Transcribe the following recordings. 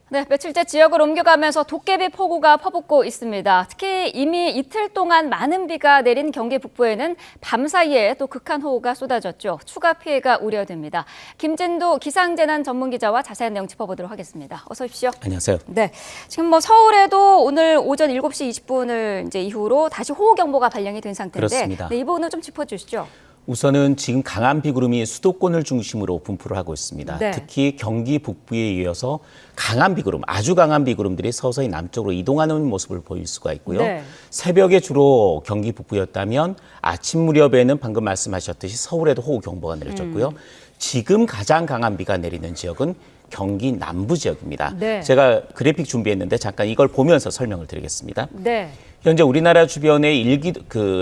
네, 며칠째 지역을 옮겨가면서 도깨비 폭우가 퍼붓고 있습니다. 특히 이미 이틀 동안 많은 비가 내린 경기 북부에는 밤사이에 또 극한호우가 쏟아졌죠. 추가 피해가 우려됩니다. 김진도 기상재난 전문기자와 자세한 내용 짚어보도록 하겠습니다. 어서 오십시오. 안녕하세요. 네, 지금 서울에도 오늘 오전 7시 20분을 이후로 다시 호우경보가 발령이 된 상태인데 그렇습니다. 네, 이 부분을 좀 짚어주시죠. 우선은 지금 강한 비구름이 수도권을 중심으로 분포를 하고 있습니다. 네. 특히 경기 북부에 이어서 강한 비구름, 아주 강한 비구름들이 서서히 남쪽으로 이동하는 모습을 보일 수가 있고요. 네. 새벽에 주로 경기 북부였다면 아침 무렵에는 방금 말씀하셨듯이 서울에도 호우 경보가 내려졌고요. 지금 가장 강한 비가 내리는 지역은 경기 남부 지역입니다. 네. 제가 그래픽 준비했는데 잠깐 이걸 보면서 설명을 드리겠습니다. 네. 현재 우리나라 주변의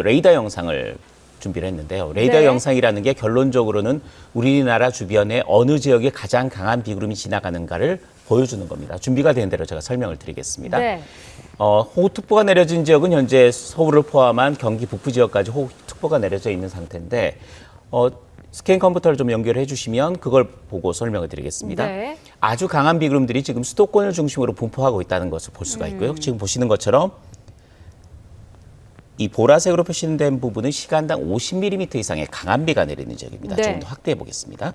레이더 영상을 준비를 했는데요. 레이더 네. 영상이라는 게 결론적으로는 우리나라 주변에 어느 지역에 가장 강한 비구름이 지나가는가를 보여주는 겁니다. 준비가 된 대로 제가 설명을 드리겠습니다. 네. 호우특보가 내려진 지역은 현재 서울을 포함한 경기 북부 지역까지 호우특보가 내려져 있는 상태인데 스캔 컴퓨터를 좀 연결해 주시면 그걸 보고 설명을 드리겠습니다. 네. 아주 강한 비구름들이 지금 수도권을 중심으로 분포하고 있다는 것을 볼 수가 있고요. 지금 보시는 것처럼 이 보라색으로 표시된 부분은 시간당 50mm 이상의 강한 비가 내리는 지역입니다. 네. 조금 더 확대해 보겠습니다.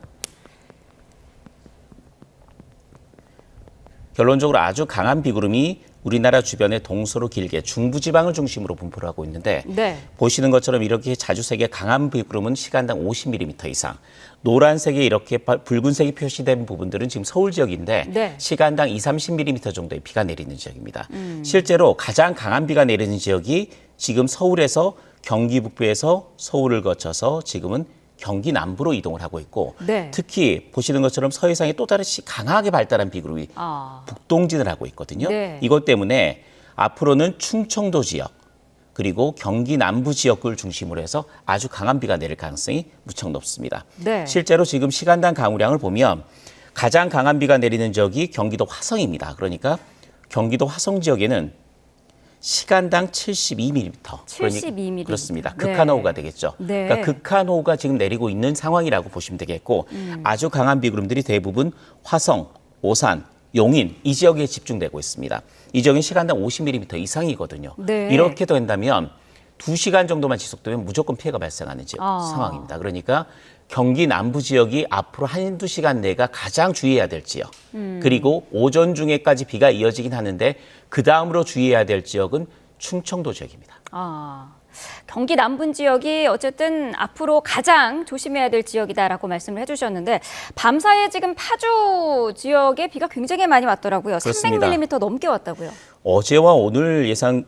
결론적으로 아주 강한 비구름이 우리나라 주변의 동서로 길게 중부지방을 중심으로 분포를 하고 있는데 네. 보시는 것처럼 이렇게 자주색의 강한 비구름은 시간당 50mm 이상, 노란색에 이렇게 붉은색이 표시된 부분들은 지금 서울 지역인데 네. 시간당 30mm 정도의 비가 내리는 지역입니다. 실제로 가장 강한 비가 내리는 지역이 지금 서울에서 경기 북부에서 서울을 거쳐서 지금은 경기 남부로 이동을 하고 있고 네. 특히 보시는 것처럼 서해상에 또 다시 강하게 발달한 비구름이 북동진을 하고 있거든요. 네. 이것 때문에 앞으로는 충청도 지역 그리고 경기 남부 지역을 중심으로 해서 아주 강한 비가 내릴 가능성이 무척 높습니다. 네. 실제로 지금 시간당 강우량을 보면 가장 강한 비가 내리는 지역이 경기도 화성입니다. 그러니까 경기도 화성 지역에는 시간당 72mm. 72mm. 그렇습니다. 네. 극한호우가 되겠죠. 네. 그러니까 극한호우가 지금 내리고 있는 상황이라고 보시면 되겠고 아주 강한 비구름들이 대부분 화성, 오산, 용인 이 지역에 집중되고 있습니다. 이 지역은 시간당 50mm 이상이거든요. 네. 이렇게 된다면 2시간 정도만 지속되면 무조건 피해가 발생하는 상황입니다. 그러니까 경기 남부 지역이 앞으로 1~2시간 내가 가장 주의해야 될 지역. 그리고 오전 중에까지 비가 이어지긴 하는데 그다음으로 주의해야 될 지역은 충청도 지역입니다. 경기 남부 지역이 어쨌든 앞으로 가장 조심해야 될 지역이다라고 말씀을 해주셨는데 밤사이에 지금 파주 지역에 비가 굉장히 많이 왔더라고요. 그렇습니다. 300mm 넘게 왔다고요. 어제와 오늘 예상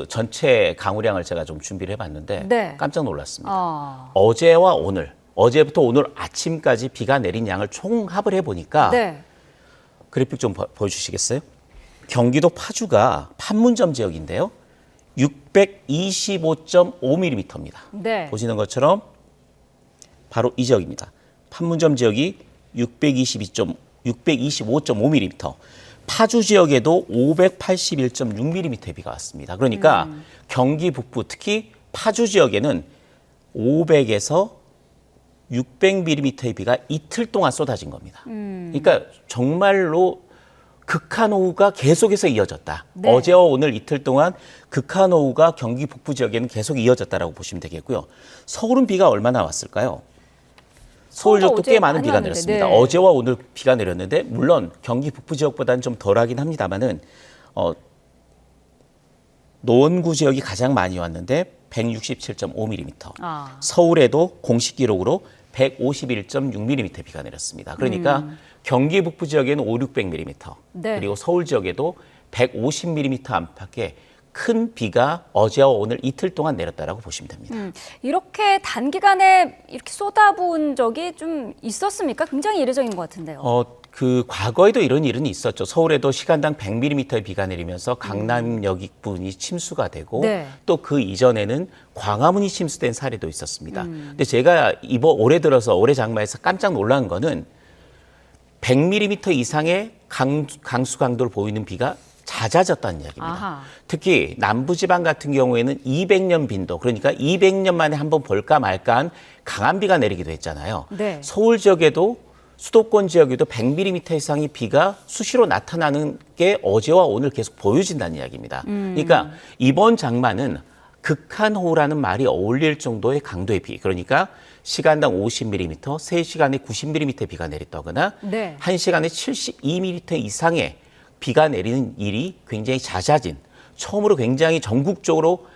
전체 강우량을 제가 좀 준비를 해봤는데 네. 깜짝 놀랐습니다. 어제와 오늘, 어제부터 오늘 아침까지 비가 내린 양을 총합을 해보니까 네. 그래픽 좀 보여주시겠어요? 경기도 파주가 판문점 지역인데요. 625.5mm입니다. 네. 보시는 것처럼 바로 이 지역입니다. 판문점 지역이 625.5mm. 파주 지역에도 581.6mm의 비가 왔습니다. 그러니까 경기 북부 특히 파주 지역에는 500에서 600mm의 비가 이틀 동안 쏟아진 겁니다. 그러니까 정말로 극한호우가 계속해서 이어졌다. 네. 어제와 오늘 이틀 동안 극한호우가 경기 북부 지역에는 계속 이어졌다라고 보시면 되겠고요. 서울은 비가 얼마나 왔을까요? 서울 지역도 꽤 많은 비가 내렸습니다. 네. 어제와 오늘 비가 내렸는데 물론 경기 북부 지역보다는 좀 덜하긴 합니다만은 노원구 지역이 가장 많이 왔는데 167.5mm. 서울에도 공식 기록으로 151.6mm 비가 내렸습니다. 그러니까 경기 북부 지역에는 500~600mm, 네. 그리고 서울 지역에도 150mm 안팎의 큰 비가 어제와 오늘 이틀 동안 내렸다라고 보시면 됩니다. 이렇게 단기간에 이렇게 쏟아부은 적이 좀 있었습니까? 굉장히 이례적인 것 같은데요. 과거에도 이런 일은 있었죠. 서울에도 시간당 100mm의 비가 내리면서 강남역 부분이 침수가 되고 네. 또 그 이전에는 광화문이 침수된 사례도 있었습니다. 근데 제가 올해 들어서 올해 장마에서 깜짝 놀란 거는 100mm 이상의 강수 강도를 보이는 비가 잦아졌다는 이야기입니다. 아하. 특히 남부지방 같은 경우에는 200년 빈도, 그러니까 200년 만에 한번 볼까 말까한 강한 비가 내리기도 했잖아요. 네. 서울 지역에도 수도권 지역에도 100mm 이상의 비가 수시로 나타나는 게 어제와 오늘 계속 보여진다는 이야기입니다. 그러니까 이번 장마는 극한호우라는 말이 어울릴 정도의 강도의 비, 그러니까 시간당 50mm, 3시간에 90mm 비가 내렸다거나 네. 1시간에 72mm 이상의 비가 내리는 일이 굉장히 잦아진, 처음으로 굉장히 전국적으로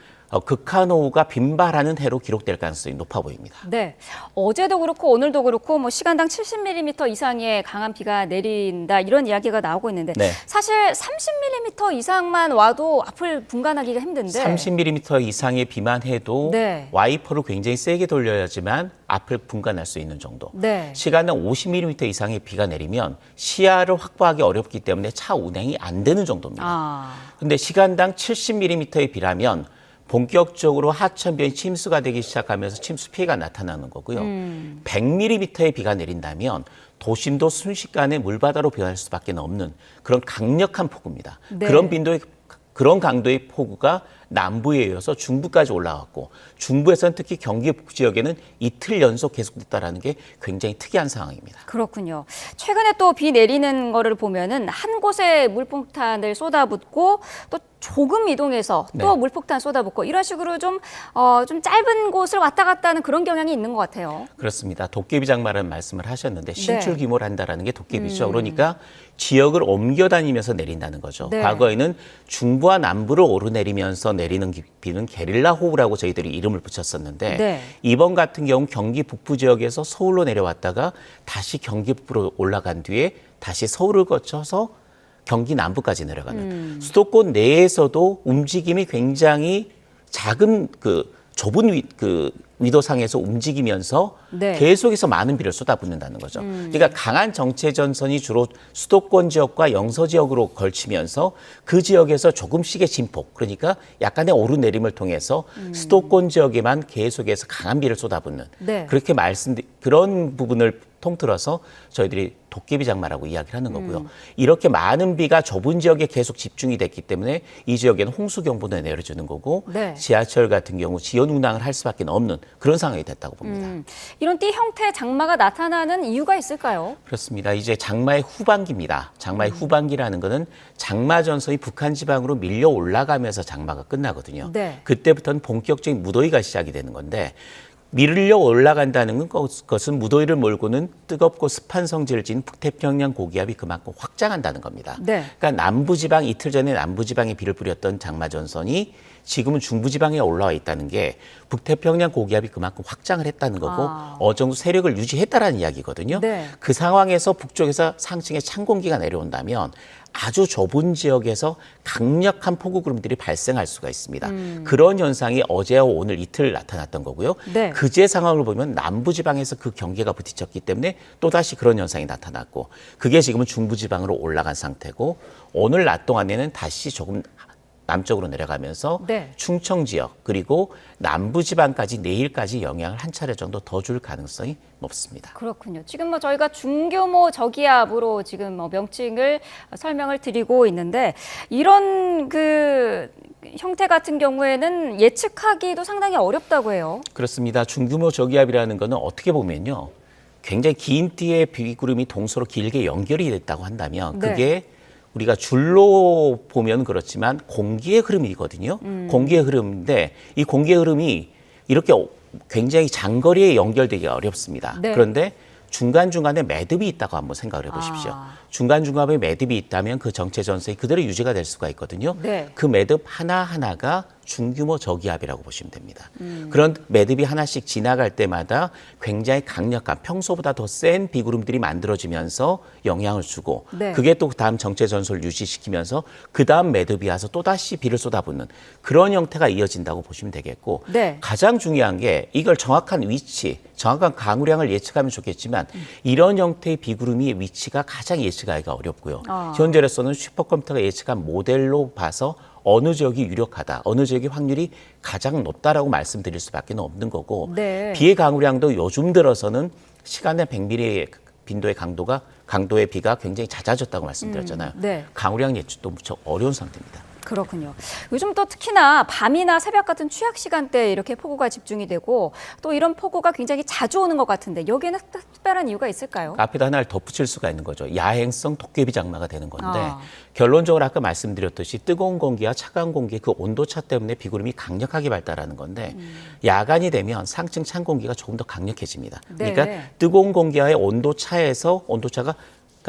극한호우가 빈발하는 해로 기록될 가능성이 높아 보입니다. 네, 어제도 그렇고 오늘도 그렇고 뭐 시간당 70mm 이상의 강한 비가 내린다 이런 이야기가 나오고 있는데 네. 사실 30mm 이상만 와도 앞을 분간하기가 힘든데 30mm 이상의 비만 해도 네. 와이퍼를 굉장히 세게 돌려야지만 앞을 분간할 수 있는 정도. 네. 시간당 50mm 이상의 비가 내리면 시야를 확보하기 어렵기 때문에 차 운행이 안 되는 정도입니다. 그런데 시간당 70mm의 비라면 본격적으로 하천변이 침수가 되기 시작하면서 침수 피해가 나타나는 거고요. 100mm의 비가 내린다면 도심도 순식간에 물바다로 변할 수밖에 없는 그런 강력한 폭우입니다. 네. 그런 강도의 폭우가 남부에 이어서 중부까지 올라왔고 중부에서는 특히 경기 북부 지역에는 이틀 연속 계속됐다라는 게 굉장히 특이한 상황입니다. 그렇군요. 최근에 또 비 내리는 거를 보면은 한 곳에 물폭탄을 쏟아붓고 또 조금 이동해서 또 네. 물폭탄 쏟아붓고 이런 식으로 좀 짧은 곳을 왔다 갔다 하는 그런 경향이 있는 것 같아요. 그렇습니다. 도깨비 장마라는 말씀을 하셨는데 신출 규모를 한다라는 게 도깨비죠. 그러니까 지역을 옮겨 다니면서 내린다는 거죠. 네. 과거에는 중부와 남부를 오르내리면서 내리는 비는 게릴라 호우라고 저희들이 이름을 붙였었는데 네. 이번 같은 경우 경기 북부 지역에서 서울로 내려왔다가 다시 경기 북부로 올라간 뒤에 다시 서울을 거쳐서 경기 남부까지 내려가는 수도권 내에서도 움직임이 굉장히 작은 좁은 위도상에서 움직이면서 네. 계속해서 많은 비를 쏟아붓는다는 거죠. 그러니까 강한 정체 전선이 주로 수도권 지역과 영서 지역으로 걸치면서 그 지역에서 조금씩의 진폭, 그러니까 약간의 오르내림을 통해서 수도권 지역에만 계속해서 강한 비를 쏟아붓는 네. 그런 부분을 통틀어서 저희들이 도깨비 장마라고 이야기를 하는 거고요. 이렇게 많은 비가 좁은 지역에 계속 집중이 됐기 때문에 이 지역에는 홍수 경보도 내려주는 거고 네. 지하철 같은 경우 지연 운항을 할 수밖에 없는 그런 상황이 됐다고 봅니다. 이런 띠 형태의 장마가 나타나는 이유가 있을까요? 그렇습니다. 이제 장마의 후반기입니다. 장마의 후반기라는 것은 장마 전선이 북한 지방으로 밀려 올라가면서 장마가 끝나거든요. 네. 그때부터는 본격적인 무더위가 시작이 되는 건데 밀려 올라간다는 것은 무더위를 몰고는 뜨겁고 습한 성질을 지닌 북태평양 고기압이 그만큼 확장한다는 겁니다. 네. 그러니까 남부지방, 이틀 전에 남부지방에 비를 뿌렸던 장마전선이 지금은 중부지방에 올라와 있다는 게 북태평양 고기압이 그만큼 확장을 했다는 거고 어느 정도 세력을 유지했다라는 이야기거든요. 네. 그 상황에서 북쪽에서 상층에 찬 공기가 내려온다면 아주 좁은 지역에서 강력한 폭우 구름들이 발생할 수가 있습니다. 그런 현상이 어제와 오늘 이틀 나타났던 거고요. 네. 그제 상황을 보면 남부지방에서 그 경계가 부딪혔기 때문에 또다시 그런 현상이 나타났고 그게 지금은 중부지방으로 올라간 상태고 오늘 낮 동안에는 다시 조금 남쪽으로 내려가면서 네. 충청 지역 그리고 남부지방까지 내일까지 영향을 한 차례 정도 더 줄 가능성이 높습니다. 그렇군요. 지금 뭐 저희가 중규모 저기압으로 지금 명칭을 설명을 드리고 있는데 이런 형태 같은 경우에는 예측하기도 상당히 어렵다고 해요. 그렇습니다. 중규모 저기압이라는 거는 어떻게 보면요. 굉장히 긴 띠의 비구름이 동서로 길게 연결이 됐다고 한다면 네. 그게 우리가 줄로 보면 그렇지만 공기의 흐름이거든요. 공기의 흐름인데 이 공기의 흐름이 이렇게 굉장히 장거리에 연결되기가 어렵습니다. 네. 그런데 중간중간에 매듭이 있다고 한번 생각을 해보십시오. 중간중간에 매듭이 있다면 그 정체 전선이 그대로 유지가 될 수가 있거든요. 네. 그 매듭 하나하나가 중규모 저기압이라고 보시면 됩니다. 그런 매듭이 하나씩 지나갈 때마다 굉장히 강력한 평소보다 더 센 비구름들이 만들어지면서 영향을 주고 네. 그게 또 다음 정체 전선을 유지시키면서 그 다음 매듭이 와서 또다시 비를 쏟아붓는 그런 형태가 이어진다고 보시면 되겠고 네. 가장 중요한 게 이걸 정확한 위치, 정확한 강우량을 예측하면 좋겠지만 이런 형태의 비구름이 위치가 가장 예측하기가 어렵고요. 현재로서는 슈퍼컴퓨터가 예측한 모델로 봐서 어느 지역이 유력하다, 어느 지역의 확률이 가장 높다라고 말씀드릴 수밖에 없는 거고 네. 비의 강우량도 요즘 들어서는 시간에 100mm의 빈도의 강도의 비가 굉장히 잦아졌다고 말씀드렸잖아요. 네. 강우량 예측도 무척 어려운 상태입니다. 그렇군요. 요즘 또 특히나 밤이나 새벽 같은 취약 시간대에 이렇게 폭우가 집중이 되고 또 이런 폭우가 굉장히 자주 오는 것 같은데 여기에는 특별한 이유가 있을까요? 앞에다 하나를 덧붙일 수가 있는 거죠. 야행성 도깨비 장마가 되는 건데 아. 결론적으로 아까 말씀드렸듯이 뜨거운 공기와 차가운 공기의 그 온도차 때문에 비구름이 강력하게 발달하는 건데 야간이 되면 상층 찬 공기가 조금 더 강력해집니다. 그러니까 네. 뜨거운 공기와의 온도차에서 온도차가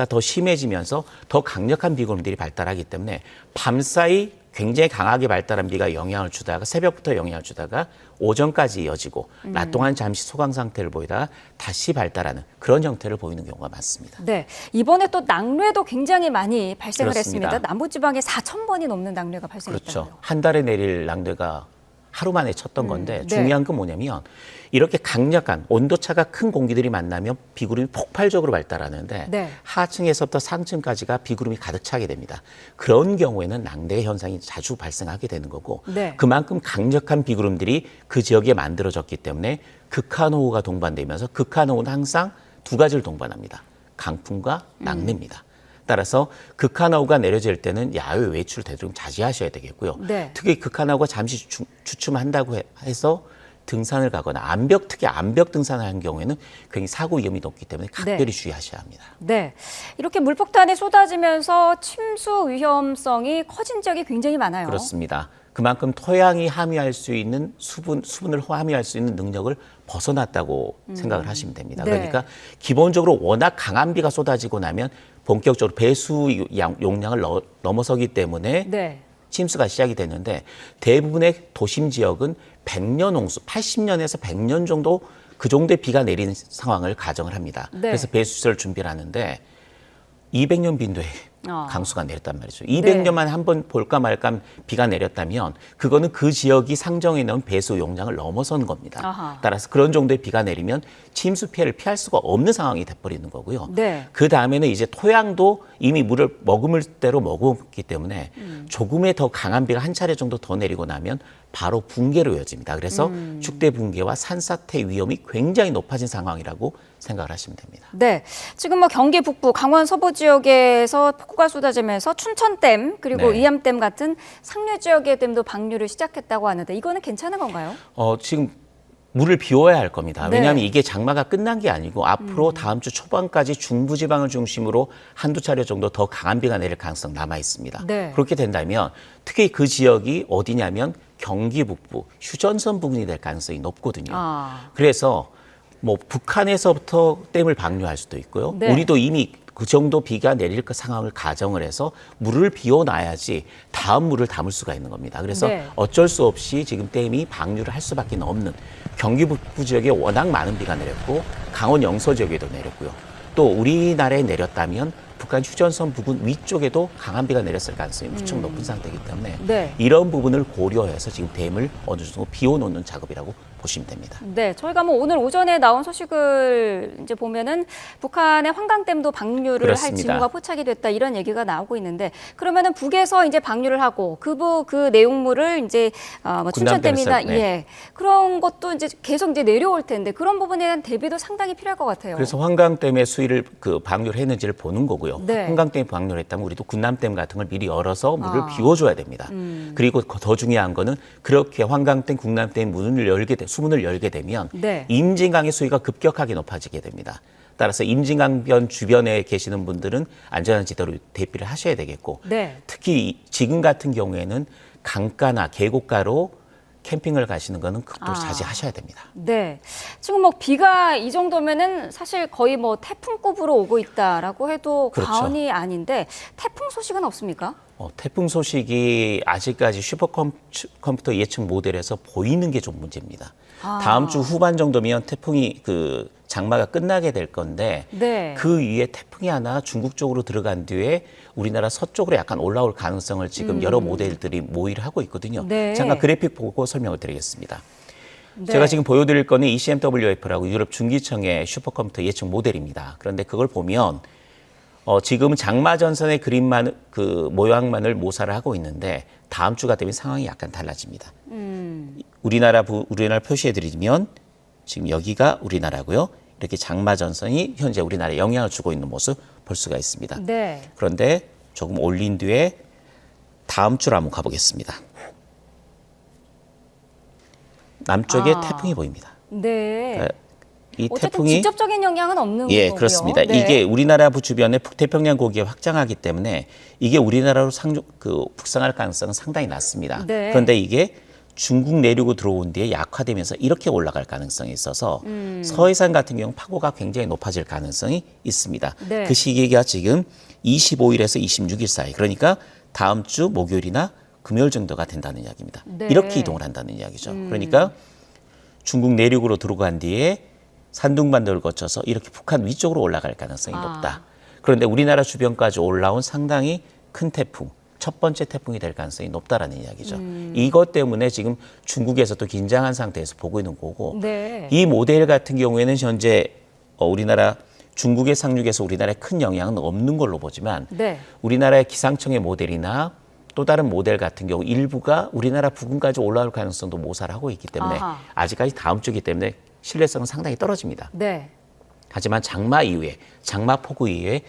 더 심해지면서 더 강력한 비구름들이 발달하기 때문에 밤사이 굉장히 강하게 발달한 비가 영향을 주다가 새벽부터 영향을 주다가 오전까지 이어지고 낮 동안 잠시 소강 상태를 보이다가 다시 발달하는 그런 형태를 보이는 경우가 많습니다. 네, 이번에 또 낙뢰도 굉장히 많이 발생을 그렇습니다. 했습니다. 남부지방에 4,000번이 넘는 낙뢰가 발생했다고요. 그렇죠. 한 달에 내릴 낙뢰가 하루 만에 쳤던 건데 네. 중요한 건 뭐냐면 이렇게 강력한 온도차가 큰 공기들이 만나면 비구름이 폭발적으로 발달하는데 네. 하층에서부터 상층까지가 비구름이 가득 차게 됩니다. 그런 경우에는 낙뢰 현상이 자주 발생하게 되는 거고 네. 그만큼 강력한 비구름들이 그 지역에 만들어졌기 때문에 극한호우가 동반되면서 극한호우는 항상 두 가지를 동반합니다. 강풍과 낙뢰입니다. 따라서 극한호우가 내려질 때는 야외 외출 되도록 자제하셔야 되겠고요. 네. 특히 극한호우가 잠시 주춤한다고 해서 등산을 가거나 특히 암벽 등산을 하는 경우에는 굉장히 사고 위험이 높기 때문에 각별히 네. 주의하셔야 합니다. 네, 이렇게 물폭탄이 쏟아지면서 침수 위험성이 커진 지역이 굉장히 많아요. 그렇습니다. 그만큼 토양이 함유할 수 있는 수분을 함유할 수 있는 능력을 벗어났다고 생각을 하시면 됩니다. 네. 그러니까 기본적으로 워낙 강한 비가 쏟아지고 나면 본격적으로 배수 용량을 넘어서기 때문에 네. 침수가 시작이 되는데 대부분의 도심 지역은 100년 홍수, 80년에서 100년 정도 그 정도의 비가 내리는 상황을 가정을 합니다. 네. 그래서 배수시설을 준비를 하는데 200년 빈도의 강수가 내렸단 말이죠. 200년만 한 번 볼까 말까 비가 내렸다면 그거는 그 지역이 상정해 놓은 배수 용량을 넘어선 겁니다. 아하. 따라서 그런 정도의 비가 내리면 침수 피해를 피할 수가 없는 상황이 돼버리는 거고요. 네. 그 다음에는 이제 토양도 이미 물을 머금을 대로 머금었기 때문에 조금의 더 강한 비가 한 차례 정도 더 내리고 나면 바로 붕괴로 이어집니다. 그래서 축대 붕괴와 산사태 위험이 굉장히 높아진 상황이라고 생각을 하시면 됩니다. 네, 지금 뭐 경기 북부, 강원 서부 지역에서 폭우가 쏟아지면서 춘천댐 그리고 네. 이암댐 같은 상류 지역의 댐도 방류를 시작했다고 하는데 이거는 괜찮은 건가요? 지금 물을 비워야 할 겁니다. 네. 왜냐하면 이게 장마가 끝난 게 아니고 앞으로 다음 주 초반까지 중부지방을 중심으로 한두 차례 정도 더 강한 비가 내릴 가능성 남아 있습니다. 네. 그렇게 된다면 특히 그 지역이 어디냐면 경기 북부, 휴전선 부근이 될 가능성이 높거든요. 그래서 뭐 북한에서부터 댐을 방류할 수도 있고요. 네. 우리도 이미 그 정도 비가 내릴 그 상황을 가정을 해서 물을 비워놔야지 다음 물을 담을 수가 있는 겁니다. 그래서 네. 어쩔 수 없이 지금 댐이 방류를 할 수밖에 없는 경기 북부 지역에 워낙 많은 비가 내렸고 강원 영서 지역에도 내렸고요. 또 우리나라에 내렸다면 북한 휴전선 부근 위쪽에도 강한 비가 내렸을 가능성이 무척 높은 상태이기 때문에 네. 이런 부분을 고려해서 지금 댐을 어느 정도 비워놓는 작업이라고 보시면 됩니다. 네, 저희가 뭐 오늘 오전에 나온 소식을 이제 보면은 북한의 환강댐도 방류를 할 그렇습니다. 징후가 포착이 됐다 이런 얘기가 나오고 있는데 그러면은 북에서 이제 방류를 하고 그 내용물을 이제 뭐 춘천댐이나 군함댐에서, 네. 예 그런 것도 이제 계속 이제 내려올 텐데 그런 부분에 대한 대비도 상당히 필요할 것 같아요. 그래서 환강댐의 수위를 방류를 했는지를 보는 거고요. 네. 환강댐이 방류를 했다면 우리도 군남댐 같은 걸 미리 열어서 물을 비워줘야 됩니다. 그리고 더 중요한 거는 그렇게 환강댐, 국남댐 수문을 열게 되면 네. 임진강의 수위가 급격하게 높아지게 됩니다. 따라서 임진강변 주변에 계시는 분들은 안전한 지대로 대피를 하셔야 되겠고 네. 특히 지금 같은 경우에는 강가나 계곡가로 캠핑을 가시는 거는 극도로 자제하셔야 됩니다. 네. 지금 뭐 비가 이 정도면은 사실 거의 뭐 태풍급으로 오고 있다라고 해도 그렇죠. 과언이 아닌데 태풍 소식은 없습니까? 태풍 소식이 아직까지 슈퍼컴퓨터 예측 모델에서 보이는 게 좀 문제입니다. 다음 주 후반 정도면 태풍이 장마가 끝나게 될 건데 네. 그 위에 태풍이 하나 중국 쪽으로 들어간 뒤에 우리나라 서쪽으로 약간 올라올 가능성을 지금 여러 모델들이 모의를 하고 있거든요. 네. 잠깐 그래픽 보고 설명을 드리겠습니다. 네. 제가 지금 보여드릴 거는 ECMWF라고 유럽 중기청의 슈퍼컴퓨터 예측 모델입니다. 그런데 그걸 보면 지금 장마 전선의 그림만 모양만을 모사를 하고 있는데 다음 주가 되면 상황이 약간 달라집니다. 우리나라 표시해드리면 지금 여기가 우리나라고요. 이렇게 장마 전선이 현재 우리나라에 영향을 주고 있는 모습 볼 수가 있습니다. 네. 그런데 조금 올린 뒤에 다음 주로 한번 가보겠습니다. 남쪽에 태풍이 보입니다. 네. 이 어쨌든 태풍이 직접적인 영향은 없는 거고요. 그렇습니다. 네. 이게 우리나라 주변에 북태평양 고기에 확장하기 때문에 이게 우리나라로 북상할 가능성은 상당히 낮습니다. 네. 그런데 이게 중국 내륙으로 들어온 뒤에 약화되면서 이렇게 올라갈 가능성이 있어서 서해상 같은 경우 파고가 굉장히 높아질 가능성이 있습니다. 네. 그 시기가 지금 25일에서 26일 사이, 그러니까 다음 주 목요일이나 금요일 정도가 된다는 이야기입니다. 네. 이렇게 이동을 한다는 이야기죠. 그러니까 중국 내륙으로 들어간 뒤에 산둥반도를 거쳐서 이렇게 북한 위쪽으로 올라갈 가능성이 높다. 그런데 우리나라 주변까지 올라온 상당히 큰 태풍, 첫 번째 태풍이 될 가능성이 높다라는 이야기죠. 이것 때문에 지금 중국에서도 긴장한 상태에서 보고 있는 거고, 네. 이 모델 같은 경우에는 현재 우리나라 중국의 상륙에서 우리나라에 큰 영향은 없는 걸로 보지만, 네. 우리나라의 기상청의 모델이나 또 다른 모델 같은 경우 일부가 우리나라 부근까지 올라올 가능성도 모사를 하고 있기 때문에 아하. 아직까지 다음 주이기 때문에 신뢰성은 상당히 떨어집니다. 네. 하지만 장마 이후에, 장마 폭우 이후에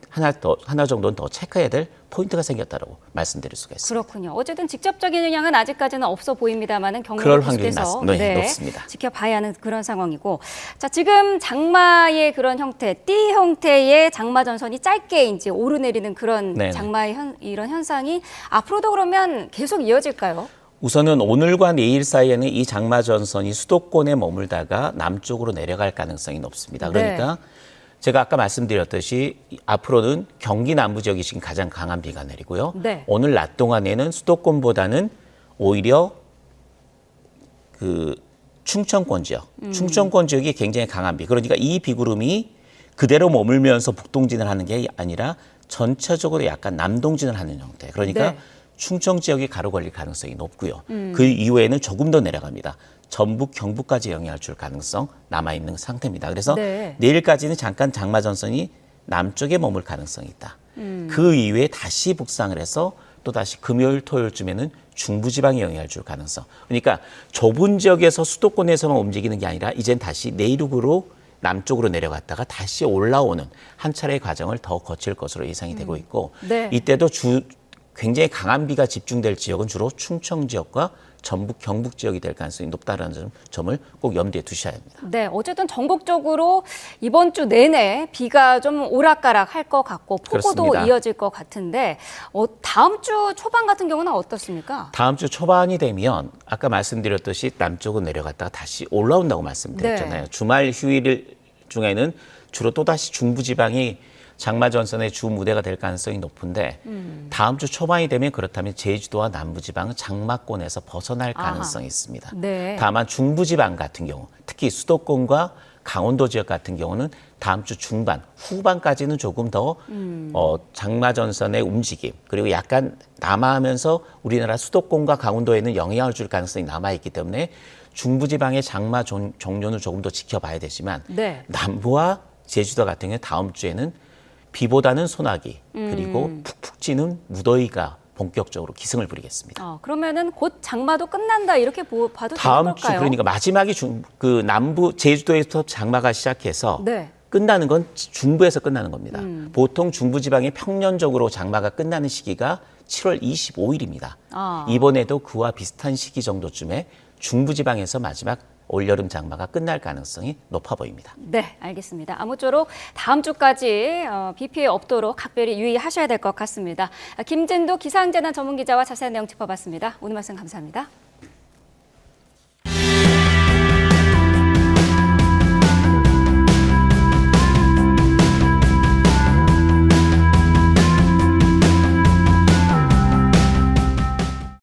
하나 정도는 더 체크해야 될 포인트가 생겼다고 말씀드릴 수가 있습니다. 그렇군요. 어쨌든 직접적인 영향은 아직까지는 없어 보입니다만은 그럴 경로를 확률이 계속해서 높습니다. 지켜봐야 하는 그런 상황이고, 자 지금 장마의 그런 형태, 띠 형태의 장마 전선이 짧게 이제 오르내리는 그런 네네. 장마의 이런 현상이 앞으로도 그러면 계속 이어질까요? 우선은 오늘과 내일 사이에는 이 장마 전선이 수도권에 머물다가 남쪽으로 내려갈 가능성이 높습니다. 그러니까 제가 아까 말씀드렸듯이 앞으로는 경기 남부 지역이 지금 가장 강한 비가 내리고요. 네. 오늘 낮 동안에는 수도권보다는 오히려 그 충청권 지역, 충청권 지역이 굉장히 강한 비. 그러니까 이 비구름이 그대로 머물면서 북동진을 하는 게 아니라 전체적으로 약간 남동진을 하는 형태. 그러니까 네. 충청 지역이 가로 걸릴 가능성이 높고요. 그 이후에는 조금 더 내려갑니다. 전북, 경북까지 영향을 줄 가능성 남아있는 상태입니다. 그래서 네. 내일까지는 잠깐 장마 전선이 남쪽에 머물 가능성이 있다. 그 이후에 다시 북상을 해서 또 다시 금요일, 토요일쯤에는 중부지방에 영향을 줄 가능성. 그러니까 좁은 지역에서 수도권에서만 움직이는 게 아니라 이젠 다시 내륙으로 남쪽으로 내려갔다가 다시 올라오는 한 차례의 과정을 더 거칠 것으로 예상이 되고 있고 네. 이때도 굉장히 강한 비가 집중될 지역은 주로 충청 지역과 전북, 경북 지역이 될 가능성이 높다는 점을 꼭 염두에 두셔야 합니다. 네, 어쨌든 전국적으로 이번 주 내내 비가 좀 오락가락 할 것 같고 폭우도 그렇습니다. 이어질 것 같은데 다음 주 초반 같은 경우는 어떻습니까? 다음 주 초반이 되면 아까 말씀드렸듯이 남쪽으로 내려갔다가 다시 올라온다고 말씀드렸잖아요. 네. 주말 휴일 중에는 주로 또다시 중부지방이 장마 전선의 주 무대가 될 가능성이 높은데 다음 주 초반이 되면 그렇다면 제주도와 남부지방은 장마권에서 벗어날 가능성이 있습니다. 네. 다만 중부지방 같은 경우, 특히 수도권과 강원도 지역 같은 경우는 다음 주 중반, 후반까지는 조금 더 장마 전선의 움직임 그리고 약간 남하하면서 우리나라 수도권과 강원도에는 영향을 줄 가능성이 남아있기 때문에 중부지방의 장마 종료는 조금 더 지켜봐야 되지만 네. 남부와 제주도 같은 경우 다음 주에는 비보다는 소나기 그리고 푹푹 찌는 무더위가 본격적으로 기승을 부리겠습니다. 그러면은 곧 장마도 끝난다 이렇게 봐도 다음 되는 주 걸까요? 그러니까 마지막이 그 남부 제주도에서 장마가 시작해서 네. 끝나는 건 중부에서 끝나는 겁니다. 보통 중부지방이 평년적으로 장마가 끝나는 시기가 7월 25일입니다. 이번에도 그와 비슷한 시기 정도쯤에 중부지방에서 마지막 올여름 장마가 끝날 가능성이 높아 보입니다. 네, 알겠습니다. 아무쪼록 다음 주까지 비 피해 없도록 각별히 유의하셔야 될 것 같습니다. 김진도 기상재난 전문기자와 자세한 내용 짚어봤습니다. 오늘 말씀 감사합니다.